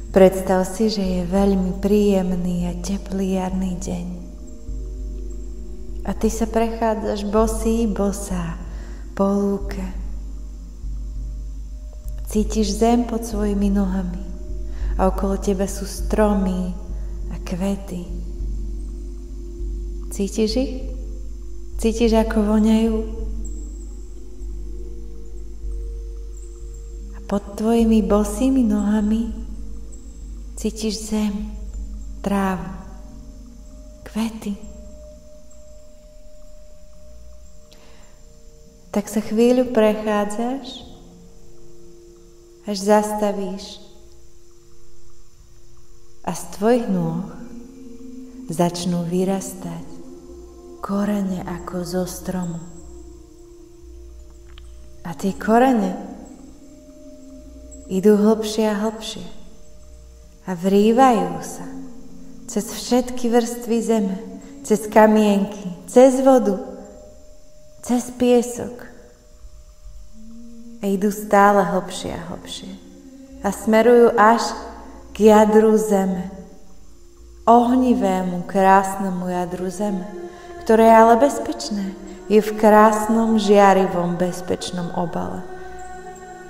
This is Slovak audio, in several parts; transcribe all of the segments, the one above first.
Predstav si, že je veľmi príjemný a teplý jarný deň. A ty sa prechádzaš bosá po lúke. Cítiš zem pod svojimi nohami a okolo teba sú stromy a kvety. Cítiš ich? Cítiš, ako voňajú? A pod tvojimi bosými nohami cítiš zem, trávu, kvety. Tak sa chvíľu prechádzaš, až zastavíš a z tvojich nôh začnú vyrastať korene ako zo stromu. A tie korene idú hlbšie a hlbšie a vrývajú sa cez všetky vrstvy zeme, cez kamienky, cez vodu, cez piesok a idú stále hlbšie a hlbšie a smerujú až k jadru zeme, ohnivému, krásnemu jadru zeme, ktoré je ale bezpečné, je v krásnom, žiarivom, bezpečnom obale.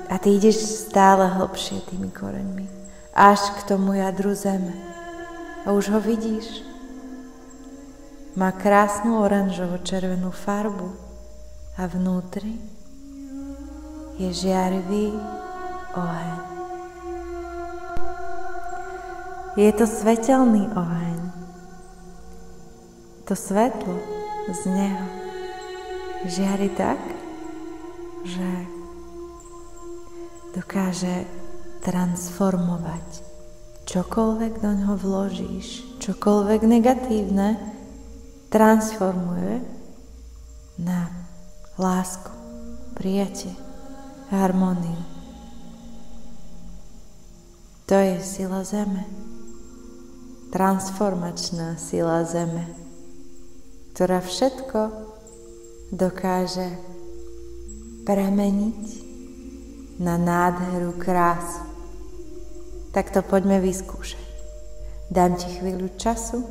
A ty ideš stále hlbšie tými koreňmi až k tomu jadru zeme. A už ho vidíš. Má krásnu oranžovo-červenú farbu a vnútri je žiarivý oheň. Je to svetelný oheň. To svetlo z neho žiari tak, že dokáže transformovať čokoľvek do ňoho vložíš, čokoľvek negatívne, transformuje na lásku, prijatie, harmóniu. To je sila zeme, transformačná sila zeme, ktorá všetko dokáže premeniť na nádheru, krásu. Tak to poďme vyskúšať. Dám ti chvíľu času,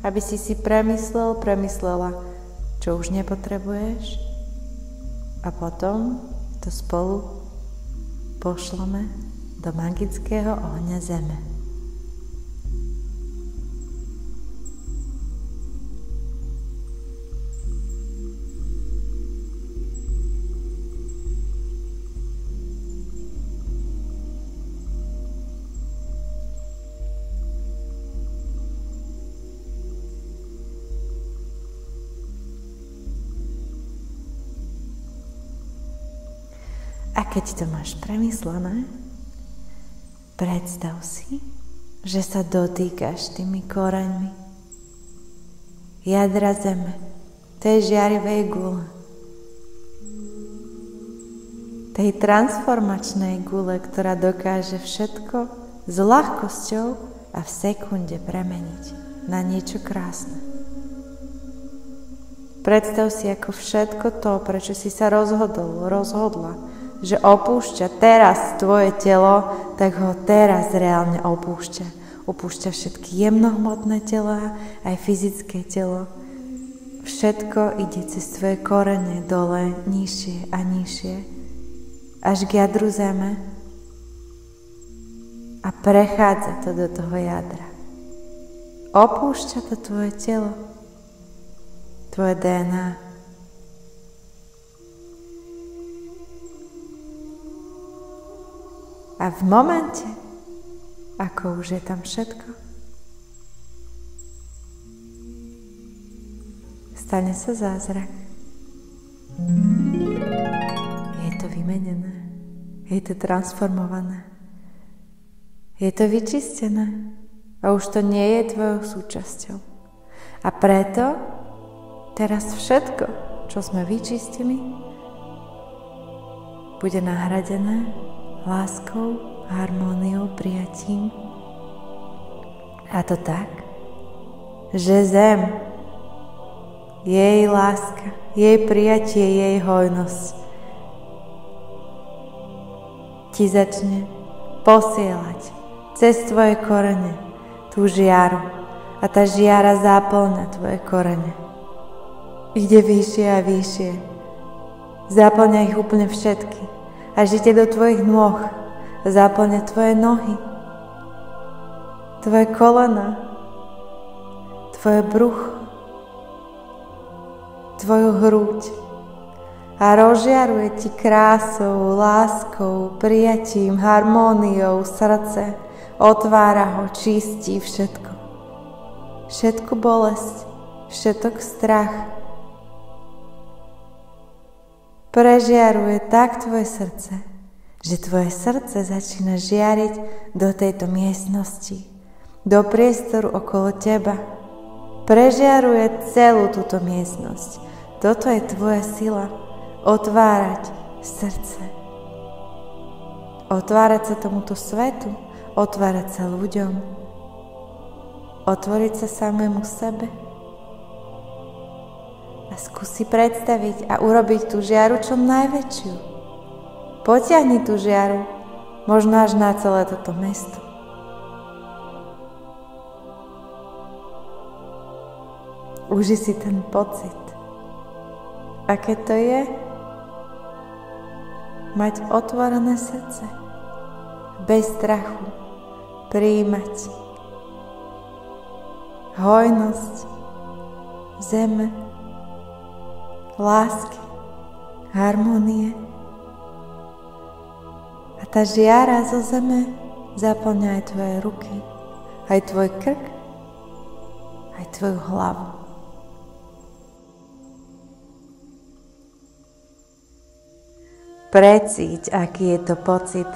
aby si premyslela, čo už nepotrebuješ, a potom to spolu pošleme do magického ohňa zeme. A keď to máš premyslené, predstav si, že sa dotýkaš tými koreňmi jadra zeme, tej žiarivej gule, tej transformačnej gule, ktorá dokáže všetko s ľahkosťou a v sekunde premeniť na niečo krásne. Predstav si, ako všetko to, prečo si sa rozhodla, že opúšťa teraz tvoje telo, tak ho teraz reálne opúšťa. Opúšťa všetky jemnohmotné telá, aj fyzické telo. Všetko ide cez tvoje korene dole, nižšie a nižšie, až k jadru zeme a prechádza to do toho jadra. Opúšťa to tvoje telo, tvoje DNA. A v momente, ako už je tam všetko, stane sa zázrak. Je to vymenené, je to transformované, je to vyčistené a už to nie je tvojou súčasťou. A preto teraz všetko, čo sme vyčistili, bude nahradené láskou, harmóniou, prijatím. A to tak, že zem, jej láska, jej prijatie, jej hojnosť ti začne posielať cez tvoje korene tú žiaru a tá žiara záplňa tvoje korene. Ide vyššie a vyššie. Záplňa ich úplne všetky. Až ide do tvojich nôh. Záplňa tvoje nohy, tvoje kolena, tvoje brucho, tvoju hruď a rozžiaruje ti krásou, láskou, prijatím, harmóniou srdce. Otvára ho, čistí všetko. Všetku bolesť, všetok strach. Prežiaruje tak tvoje srdce, že tvoje srdce začína žiariť do tejto miestnosti, do priestoru okolo teba. Prežiaruje celú túto miestnosť. Toto je tvoja sila. Otvárať srdce. Otvárať sa tomuto svetu. Otvárať sa ľuďom. Otvoriť sa samému sebe. A skúsi predstaviť a urobiť tú žiaru čo najväčšiu. Potiahni tú žiaru, možno až na celé toto mesto. Uži si ten pocit. Aké to je? Mať otvorené srdce. Bez strachu. Prijímať. Hojnosť. Zeme. Lásky. Harmónie. A tá žiara zo zeme zaplňa aj tvoje ruky, aj tvoj krk, aj tvoju hlavu. Precíť, aký je to pocit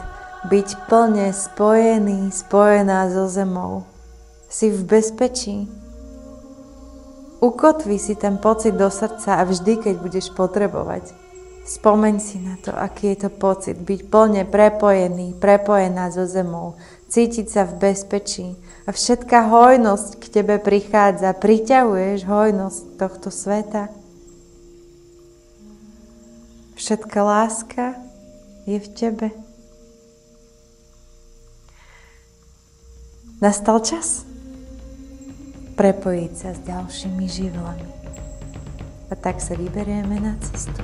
byť plne spojený, spojená so zemou. Si v bezpečí. Ukotvi si ten pocit do srdca a vždy, keď budeš potrebovať, spomeň si na to, aký je to pocit byť plne prepojený, prepojená so zemou, cítiť sa v bezpečí a všetká hojnosť k tebe prichádza, priťahuješ hojnosť tohto sveta. Všetká láska je v tebe. Nastal čas prepojiť sa s ďalšími živlami. A tak sa vyberieme na cestu.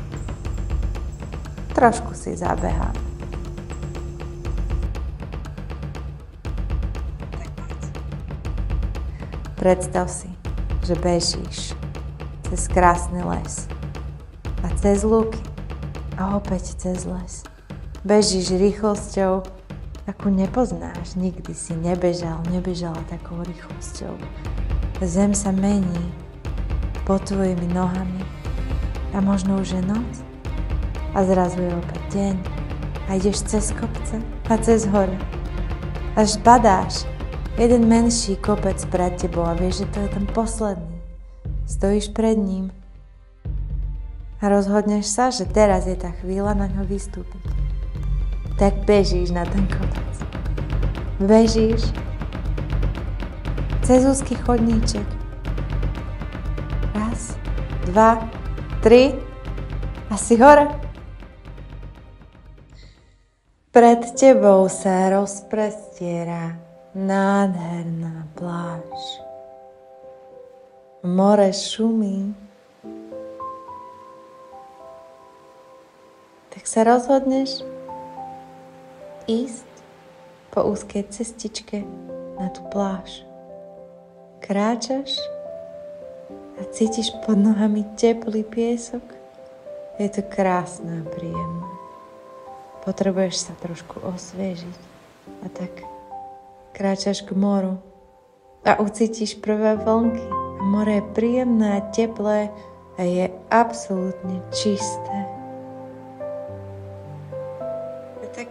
Trošku si zabeháme. Predstav si, že bežíš cez krásny les a cez lúky a opäť cez les. Bežíš rýchlosťou, akú nepoznáš. Nikdy si nebežala takou rýchlosťou. Zem sa mení pod tvojimi nohami a možno už je noc a zrazu je opäť deň a ideš cez kopce a cez hory. Až badáš jeden menší kopec pred tebou a vieš, že to je ten posledný. Stojíš pred ním a rozhodneš sa, že teraz je tá chvíľa na ňo vystúpiť. Tak bežíš na ten kopec. Bežíš cez úzky chodníček. 1, 2, 3 a si hore. Pred tebou sa rozprestiera nádherná pláž. More šumí. Tak sa rozhodneš ísť po úzkej cestičke na tú pláž. Kráčaš a cítiš pod nohami teplý piesok. Je to krásne a príjemné. Potrebuješ sa trošku osviežiť a tak kráčaš k moru a ucítiš prvé vlnky. A more je príjemné a teplé a je absolútne čisté. A tak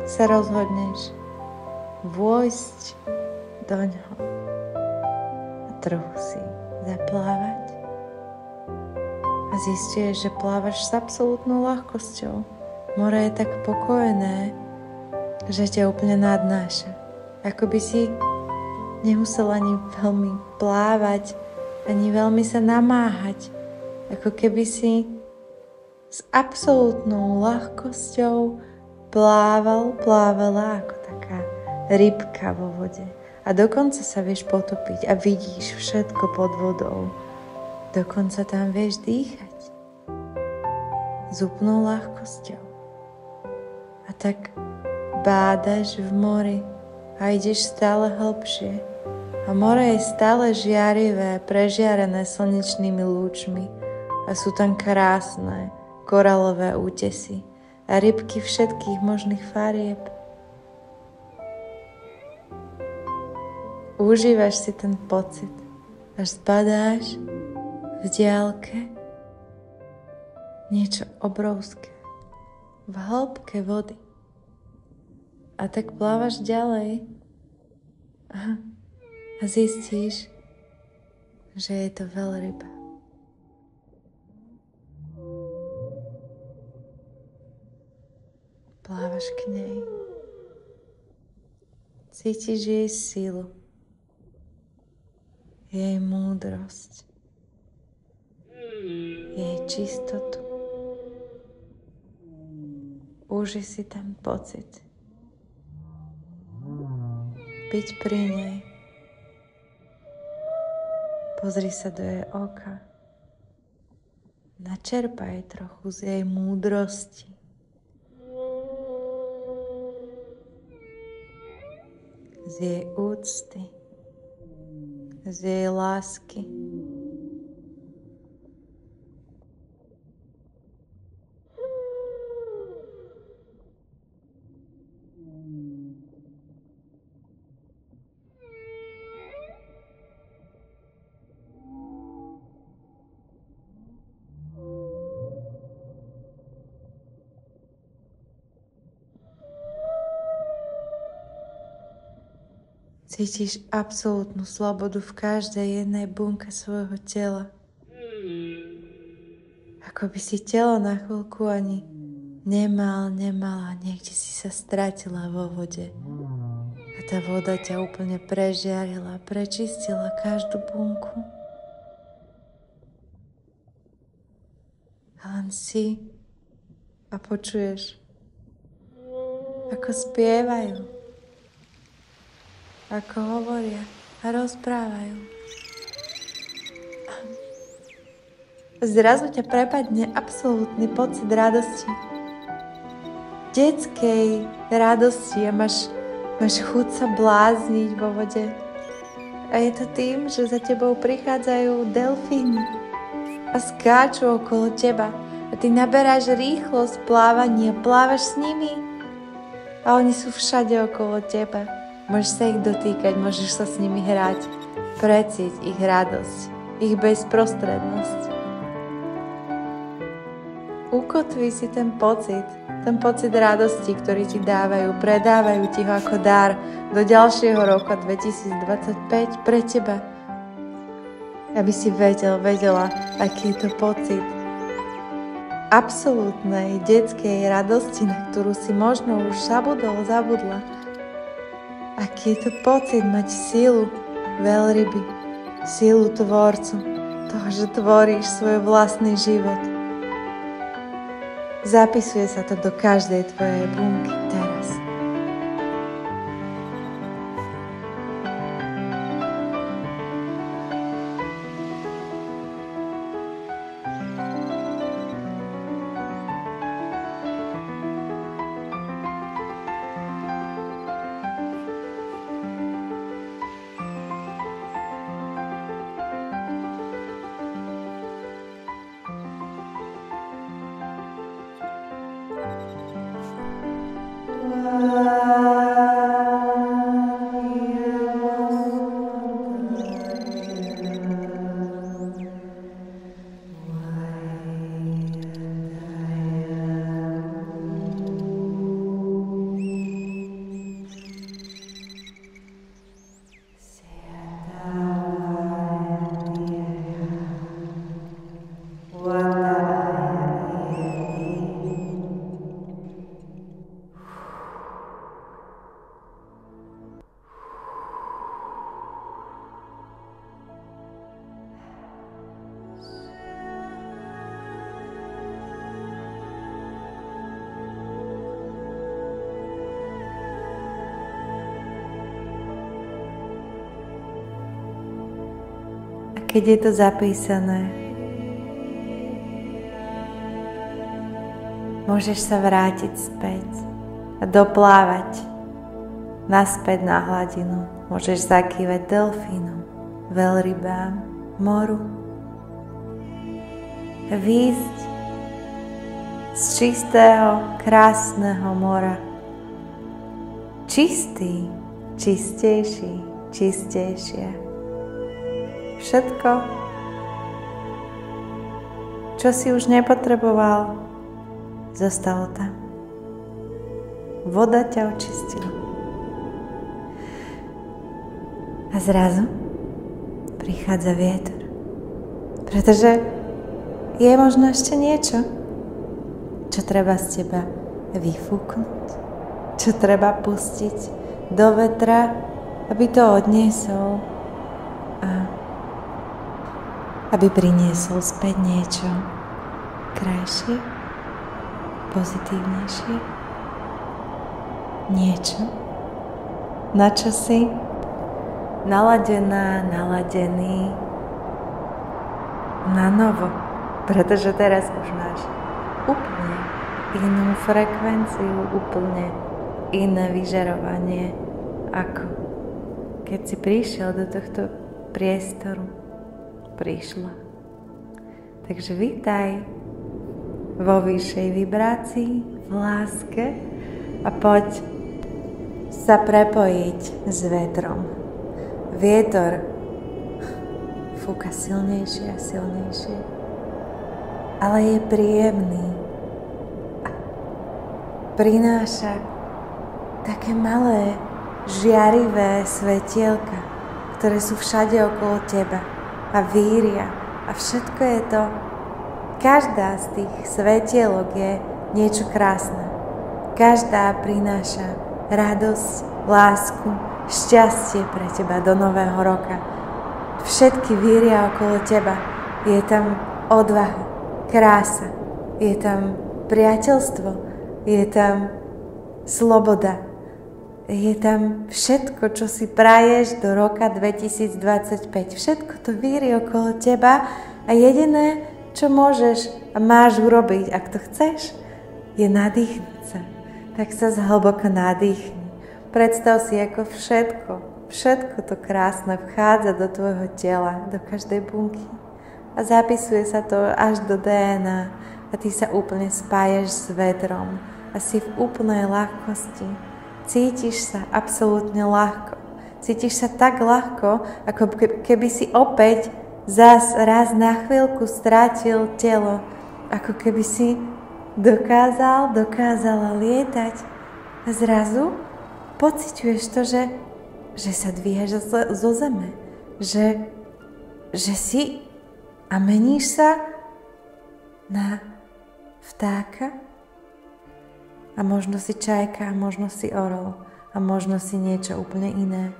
sa rozhodneš vojsť do ňoho a trochu si zaplávať. A zistíš, že plávaš s absolútnou ľahkosťou. More je tak pokojné, že ťa úplne nadnáša. Ako by si nemusel ani veľmi plávať, ani veľmi sa namáhať. Ako keby si s absolútnou ľahkosťou plávala ako taká rybka vo vode. A dokonca sa vieš potopiť a vidíš všetko pod vodou. Dokonca tam vieš dýchať. S úplnou ľahkosťou. A tak bádaš v mori a ideš stále hlbšie. A more je stále žiarivé, prežiarené slnečnými lúčmi. A sú tam krásne koralové útesy a rybky všetkých možných farieb. Užívaš si ten pocit, až zbadáš v diaľke niečo obrovské, v hĺbke vody. A tak plávaš ďalej a zistíš, že je to veľryba. Plávaš k nej. Cítiš jej silu, jej múdrosť, jej čistotu. Uži si ten pocit. Byť pri nej. Pozri sa do jej oka. Načerpaj trochu z jej múdrosti. Z jej úcty, z jej lásky. Cítiš absolútnu slobodu v každej jednej bunke svojho tela. Ako by si telo na chvíľku ani nemala, niekde si sa stratila vo vode. A tá voda ťa úplne prežiarila, prečistila každú bunku. A len si a počuješ, ako spievajú, ako hovoria a rozprávajú. Zrazu ťa prepadne absolútny pocit radosti. Detskej radosti a máš chuť sa blázniť vo vode. A je to tým, že za tebou prichádzajú delfíny a skáču okolo teba. A ty naberáš rýchlosť plávania, plávaš s nimi a oni sú všade okolo teba. Môžeš sa ich dotýkať, môžeš sa s nimi hrať, precíť ich radosť, ich bezprostrednosť. Ukotví si ten pocit radosti, ktorý ti dávajú, predávajú ti ho ako dar do ďalšieho roka 2025 pre teba. Aby si vedela, aký je to pocit absolútnej detskej radosti, na ktorú si možno už zabudla. Aký je to pocit mať sílu veľryby, sílu tvorcu, toho, že tvoríš svoj vlastný život. Zapisuje sa to do každej tvojej bunky teraz. keď je to zapísané. Môžeš sa vrátiť späť a doplávať naspäť na hladinu. Môžeš zakývať delfínom, veľrybám, moru. A výjsť z čistého, krásneho mora. Čistý, čistejší, čistejšia. Všetko, čo si už nepotreboval, zostalo tam. Voda ťa očistila. A zrazu prichádza vietor. Pretože je možno ešte niečo, čo treba z teba vyfúknuť, čo treba pustiť do vetra, aby to odniesol a aby priniesol späť niečo krajšie, pozitívnejšie. Niečo, na čo si naladená, naladený na novo, pretože teraz už máš úplne inú frekvenciu, úplne iné vyžarovanie, ako keď si prišiel do tohto priestoru. Prišla. Takže vítaj vo vyššej vibrácii, v láske a poď sa prepojiť s vetrom. Vietor fúka silnejšie a silnejšie, ale je príjemný a prináša také malé, žiarivé svetielka, ktoré sú všade okolo teba a víria a všetko je to, každá z tých svetielok je niečo krásne. Každá prináša radosť, lásku, šťastie pre teba do nového roka. Všetky víria okolo teba. Je tam odvaha, krása, je tam priateľstvo, je tam sloboda, je tam všetko, čo si praješ do roka 2025. Všetko to víri okolo teba a jediné, čo môžeš a máš urobiť, ak to chceš, je nadýchnúť sa. Tak sa zhlboko nadýchni. Predstav si, ako všetko to krásne vchádza do tvojho tela, do každej bunky a zapisuje sa to až do DNA a ty sa úplne spájaš s vetrom a si v úplnej ľahkosti. Cítiš sa absolútne ľahko. Cítiš sa tak ľahko, ako keby si opäť raz na chvíľku strátil telo, ako keby si dokázala lietať a zrazu pociťuješ to, že sa dvíhaš zo zeme, že si a meníš sa na vtáka a možno si čajka, a možno si orol a možno si niečo úplne iné,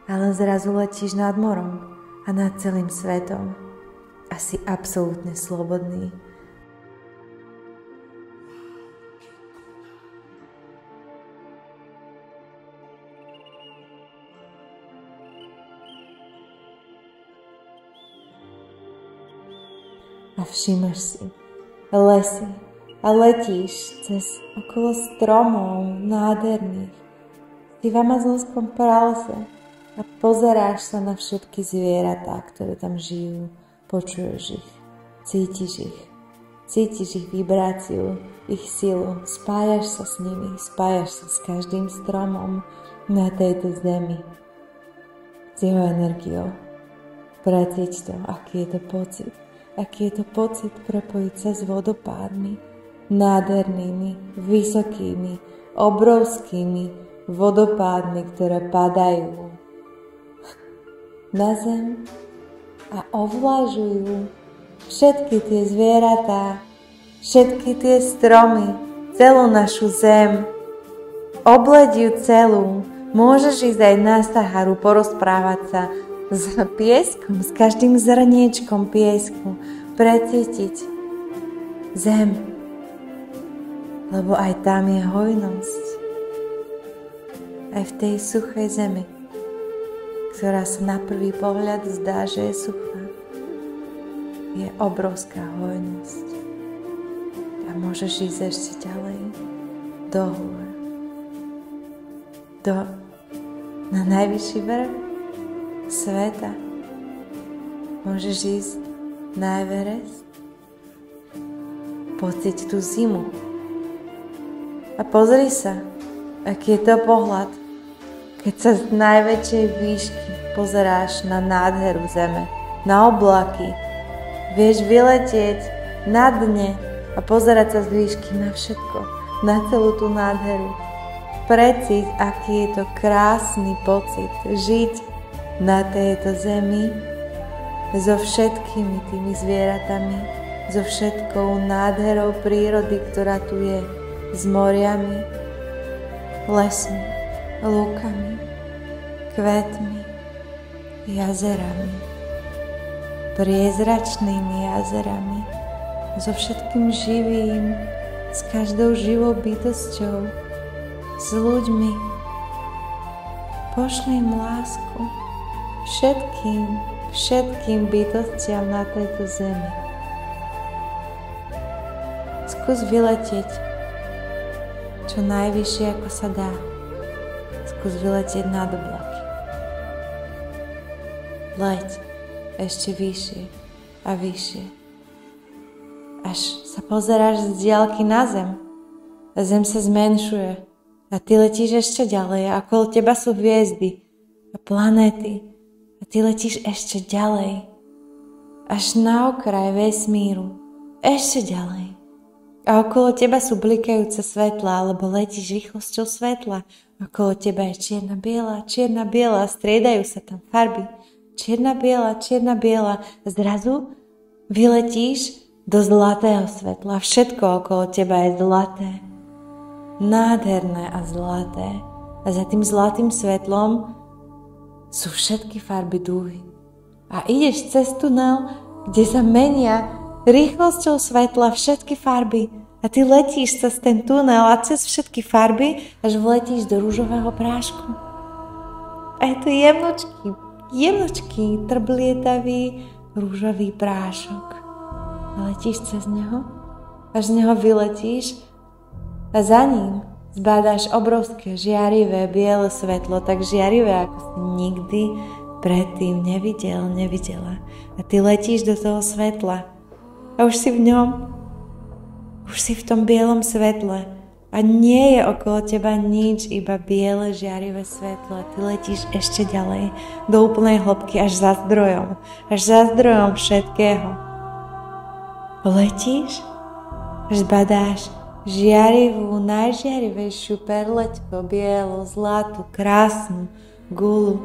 ale zrazu letíš nad morom a nad celým svetom a si absolútne slobodný. A všimneš si lesy a letíš cez okolo stromov nádherných. Si v amazonskom pralese a pozeráš sa na všetky zvieratá, ktoré tam žijú. Počuješ ich, cítiš ich vibráciu, ich silu, spájaš sa s nimi, spájaš sa s každým stromom na tejto zemi. S jeho energiou. Precíť to, aký je to pocit. Aký je to pocit prepojiť sa s vodopádmi, nádhernými, vysokými, obrovskými vodopádmi, ktoré padajú na zem a ovlažujú všetky tie zvieratá, všetky tie stromy, celú našu zem, obleď celú. Môžeš ísť aj na Saharu, porozprávať sa s pieskom, s každým zrniečkom piesku, precítiť zem, lebo aj tam je hojnosť. Aj v tej suchej zemi, ktorá sa na prvý pohľad zdá, že je suchá, je obrovská hojnosť. A môžeš ísť ešte ďalej do hôr. Na najvyšší vrch sveta. Môžeš ísť na Everest. Pocíť tú zimu. A pozri sa, aký je to pohľad, keď sa z najväčšej výšky pozeráš na nádheru zeme, na oblaky. Vieš vyletieť na dne a pozerať sa z výšky na všetko, na celú tú nádheru. Precíť, aký je to krásny pocit žiť na tejto zemi so všetkými tými zvieratami, so všetkou nádherou prírody, ktorá tu je, s moriami, lesmi, lúkami, kvetmi, jazerami, priezračnými jazerami, so všetkým živým, s každou živou bytosťou, s ľuďmi. Pošli im lásku všetkým bytostiam na tejto zemi. Skús vyletieť čo najvyššie, ako sa dá. Skús vyletieť nad oblaky. Leď ešte vyššie a vyššie. Až sa pozeráš z diaľky na zem. A zem sa zmenšuje. A ty letíš ešte ďalej a okolo teba sú hviezdy a planéty. A ty letíš ešte ďalej. Až na okraj vesmíru. Ešte ďalej. A okolo teba sú blikajúce svetlá, alebo letíš rýchlosťou svetla. Okolo teba je čierna, biela, striedajú sa tam farby. Čierna, biela. Zrazu vyletíš do zlatého svetla. Všetko okolo teba je zlaté. Nádherné a zlaté. A za tým zlatým svetlom sú všetky farby dúhy. A ideš cez tunel, kde sa menia rýchlosťou svetla všetky farby. A ty letíš cez ten tunel a cez všetky farby, až vletíš do rúžového prášku. A je to jemnočký, trblietavý rúžový prášok. A letíš cez neho, až z neho vyletíš a za ním zbádáš obrovské žiarivé biele svetlo, tak žiarivé, ako si nikdy predtým nevidela. A ty letíš do toho svetla a už si v ňom, už si v tom bielom svetle a nie je okolo teba nič, iba biele žiarivé svetlo. Ty letíš ešte ďalej do úplnej hĺbky, až za zdrojom všetkého. Letíš, až zbadáš žiarivú, najžiarivejšiu perleťko, bielu, zlatú, krásnu gulu,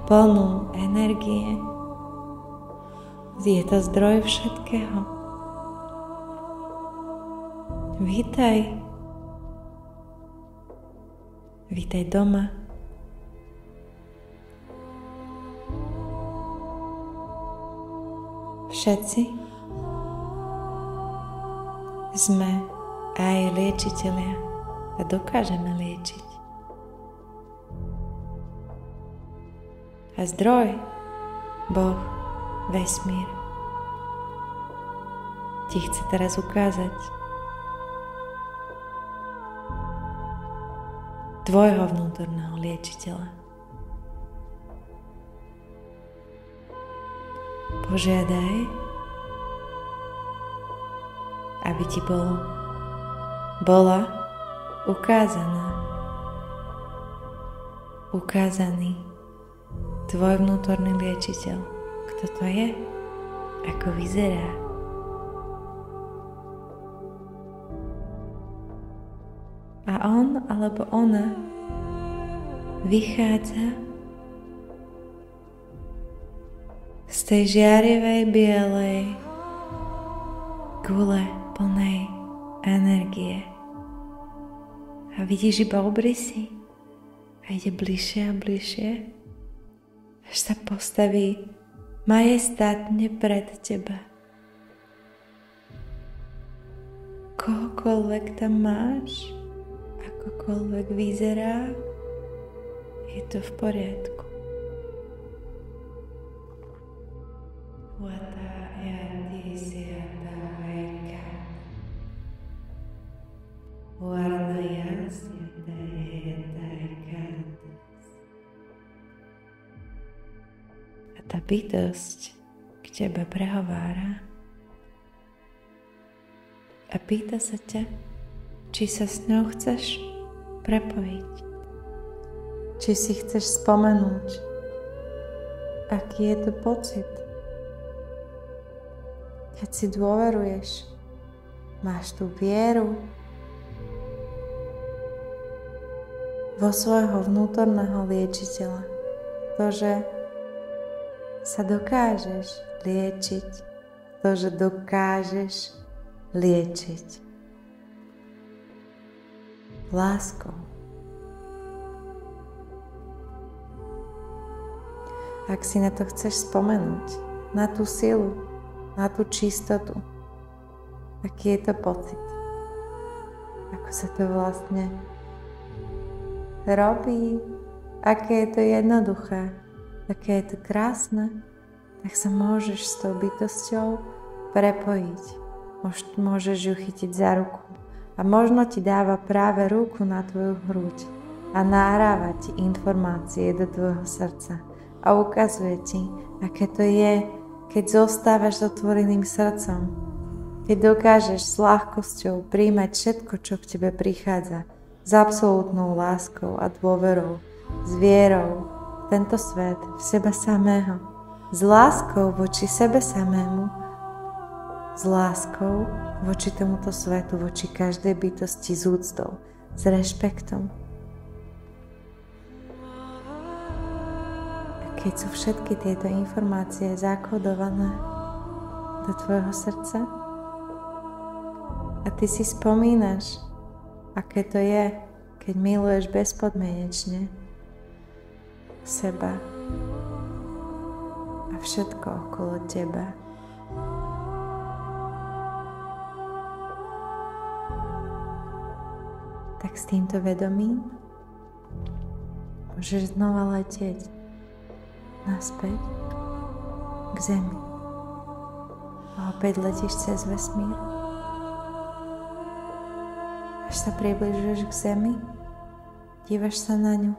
plnú energie. Je to zdroj všetkého. Vítaj doma. Všetci sme aj liečitelia a dokážeme liečiť. A zdroj, Boh, vesmír, ti chce teraz ukázať tvojho vnútorného liečiteľa. Požiadaj, aby ti bola ukázaný tvoj vnútorný liečiteľ. Kto to je? Ako vyzerá? A on alebo ona vychádza z tej žiarivej bielej gule plnej energie. A vidíš iba obrysy a ide bližšie a bližšie, až sa postaví majestátne pred teba. Kohokoľvek tam máš, akokoľvek vyzerá, je to v poriadku. Wata tá bytosť k tebe prehovára a pýta sa ťa, či sa s ňou chceš prepojiť. Či si chceš spomenúť, aký je to pocit, keď si dôveruješ, máš tú vieru vo svojho vnútorného liečiteľa. To, že sa dokážeš liečiť, to, že dokážeš liečiť láskou. Ak si na to chceš spomenúť, na tú silu, na tú čistotu, aký je to pocit, ako sa to vlastne robí, aké je to jednoduché, aké je to krásne, tak sa môžeš s tou bytosťou prepojiť. Môžeš ju chytiť za ruku a možno ti dáva práve ruku na tvoju hruď a nahráva ti informácie do tvojho srdca a ukazuje ti, aké to je, keď zostávaš s otvoreným srdcom, keď dokážeš s ľahkosťou príjmať všetko, čo k tebe prichádza, s absolútnou láskou a dôverou, s vierou v tento svet, v seba samého, s láskou voči sebe samému, s láskou voči tomuto svetu, voči každej bytosti, s úctou, s rešpektom. A keď sú všetky tieto informácie zakodované do tvojho srdca a ty si spomínaš, aké to je, keď miluješ bezpodmienečne seba a všetko okolo teba. Tak s týmto vedomím môžeš znova letieť naspäť k Zemi. A opäť letíš cez vesmír. Až sa približuješ k Zemi, dívaš sa na ňu.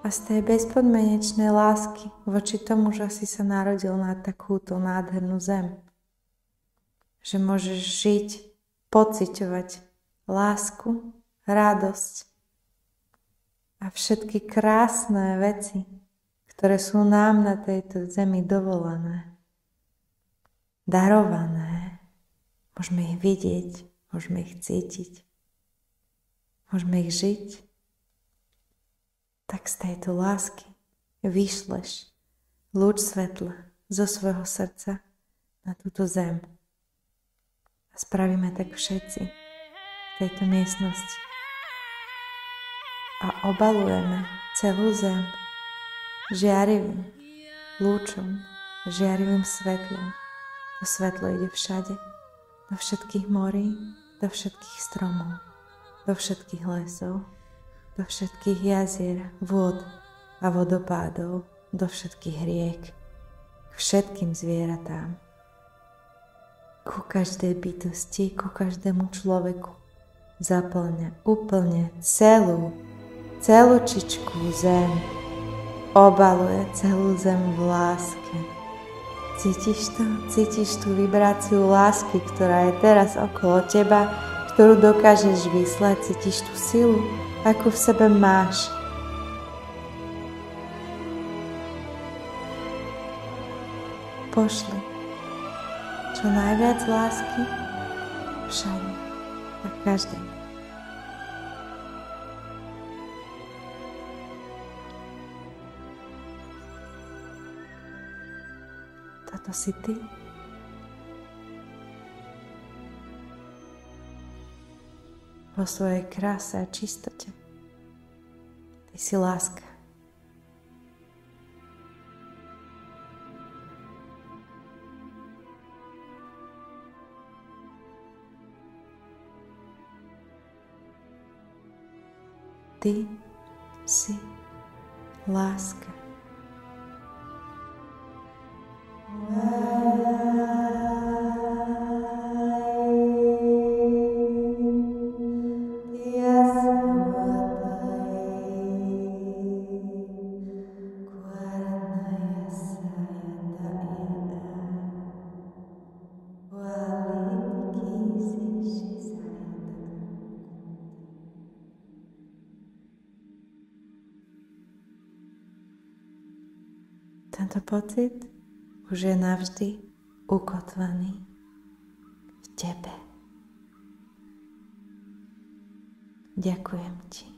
A z tej bezpodmienečnej lásky voči tomu, že si sa narodil na takúto nádhernú Zem, že môžeš žiť, pociťovať lásku, radosť a všetky krásne veci, ktoré sú nám na tejto Zemi dovolené, darované. Môžeme ich vidieť, môžeme ich cítiť, môžeme ich žiť. Tak z tejto lásky vyšleš lúč svetla zo svojho srdca na túto Zem. A spravíme tak všetci v tejto miestnosti. A obalujeme celú Zem žiarivým lúčom, žiarivým svetlom. To svetlo ide všade, do všetkých morí, do všetkých stromov, do všetkých lesov, do všetkých jazier, vôd a vodopádov, do všetkých riek, k všetkým zvieratám, ku každej bytosti, ku každému človeku. Zaplňa úplne celú čičku Zem. Obaluje celú Zem v láske. Cítiš to? Cítiš tú vibráciu lásky, ktorá je teraz okolo teba, ktorú dokážeš vyslať? Cítiš tú silu, akú v sebe máš? Pošli čo najviac lásky všade a každej. Toto si ty. Vo svojej kráse a čistote. Ty si láska. Ty si láska. Tento pocit už je navždy ukotvený v tebe. Ďakujem ti.